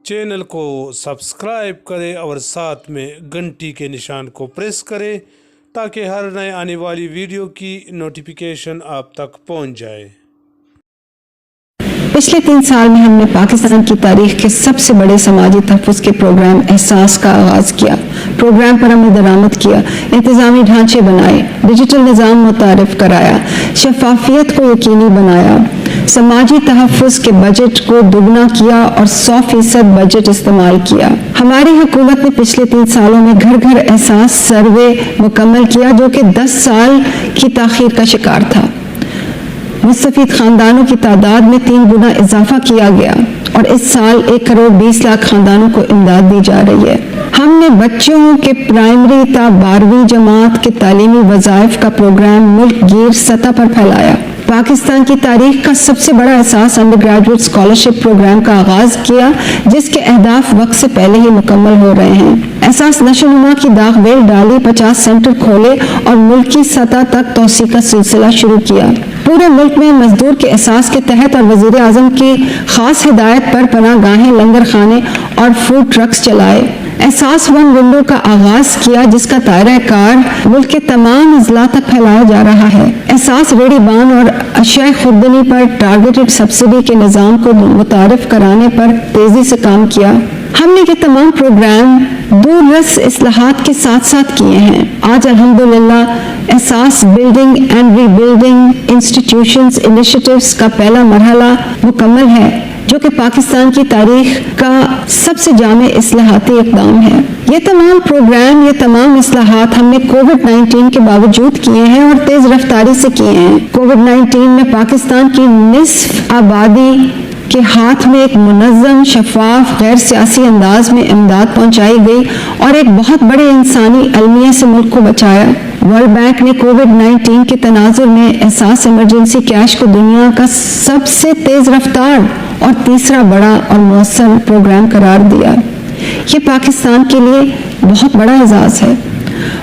Channel کو subscribe کریں اور ساتھ میں گھنٹی کے نشان کو پریس کریں تاکہ ہر نئے آنے والی ویڈیو کی نوٹیفیکیشن آپ تک پہنچ جائے۔ پچھلے 3 سال میں ہم نے پاکستان کی تاریخ کے سب سے بڑے سماجی تحفظ کے پروگرام احساس کا آغاز کیا۔ پروگرام پر عمل درآمد کیا، انتظامی ڈھانچے بنائے، ڈیجیٹل نظام متعارف کرایا، شفافیت کو یقینی بنایا، سماجی تحفظ کے بجٹ کو دوگنا کیا اور 100% بجٹ استعمال کیا۔ ہماری حکومت نے پچھلے 3 سالوں میں گھر گھر احساس سروے مکمل کیا جو کہ 10 سال کی تاخیر کا شکار تھا۔ مستفید خاندانوں کی تعداد میں 3 گنا اضافہ کیا گیا اور اس سال 1 کروڑ 20 لاکھ خاندانوں کو امداد دی جا رہی ہے۔ ہم نے بچوں کے پرائمری تا 12ویں جماعت کے تعلیمی وظائف کا پروگرام ملک گیر سطح پر پھیلایا۔ پاکستان کی تاریخ کا سب سے بڑا احساس انڈر گریجویٹ اسکالرشپ پروگرام کا آغاز کیا جس کے اہداف وقت سے پہلے ہی مکمل ہو رہے ہیں۔ احساس نشو نما کی داغ بیل ڈالی، 50 سینٹر کھولے اور ملکی سطح تک توسیع کا سلسلہ شروع کیا۔ پورے ملک میں مزدور کے احساس کے تحت اور وزیر اعظم کی خاص ہدایت پر پناہ گاہیں، لنگر خانے اور فوڈ ٹرکس چلائے۔ احساس 1 ونڈو کا آغاز کیا جس کا دائرہ کار ملک کے تمام اضلاع تک پھیلایا جا رہا ہے۔ احساس ریڑھی بان اور اشیاء خوردنی پر ٹارگیٹڈ سبسڈی کے نظام کو متعارف کرانے پر تیزی سے کام کیا۔ ہم نے یہ تمام پروگرام دور رس اصلاحات کے ساتھ ساتھ کیے ہیں۔ آج الحمدللہ Ehsaas building and rebuilding institutions initiatives کا پہلا مرحلہ مکمل ہے جو کہ پاکستان کی تاریخ کا سب سے جامع اصلاحاتی اقدام ہے۔ یہ تمام پروگرام، یہ تمام اصلاحات ہم نے کووڈ-19 کے باوجود کیے ہیں اور تیز رفتاری سے کیے ہیں۔ کووڈ-19 میں پاکستان کی نصف آبادی کے ہاتھ میں ایک منظم، شفاف، غیر سیاسی انداز میں امداد پہنچائی گئی اور ایک بہت بڑے انسانی المیہ سے ملک کو بچایا۔ ورلڈ بینک نے کووڈ-19 کے تناظر میں احساس ایمرجنسی کیش کو دنیا کا سب سے تیز رفتار اور تیسرا بڑا اور مؤثر پروگرام قرار دیا۔ یہ پاکستان کے لیے بہت بڑا اعزاز ہے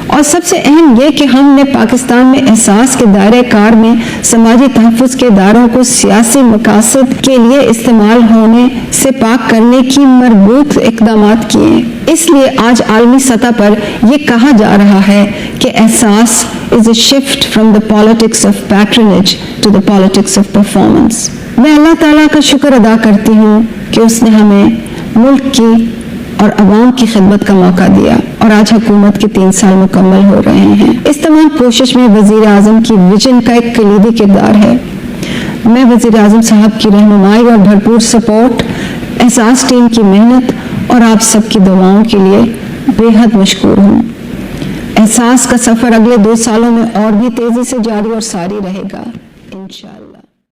اور سب سے اہم یہ کہ ہم نے پاکستان میں احساس کے دائرہ کار میں سماجی تحفظ کے اداروں کو سیاسی مقاصد کے لیے استعمال ہونے سے پاک کرنے کی مربوط اقدامات کیے۔ اس لیے آج عالمی سطح پر یہ کہا جا رہا ہے کہ احساس is a shift from the politics of patronage to the politics of performance۔ میں اللہ تعالیٰ کا شکر ادا کرتی ہوں کہ اس نے ہمیں ملک کی اور عوام کی خدمت کا موقع دیا اور آج حکومت کے 3 سال مکمل ہو رہے ہیں۔ اس تمام کوشش میں وزیر اعظم کی ویژن کا ایک کلیدی کردار ہے۔ میں وزیر اعظم صاحب کی رہنمائی اور بھرپور سپورٹ، احساس ٹیم کی محنت اور آپ سب کی دعاؤں کے لیے بے حد مشکور ہوں۔ احساس کا سفر اگلے 2 سالوں میں اور بھی تیزی سے جاری اور ساری رہے گا انشاءاللہ۔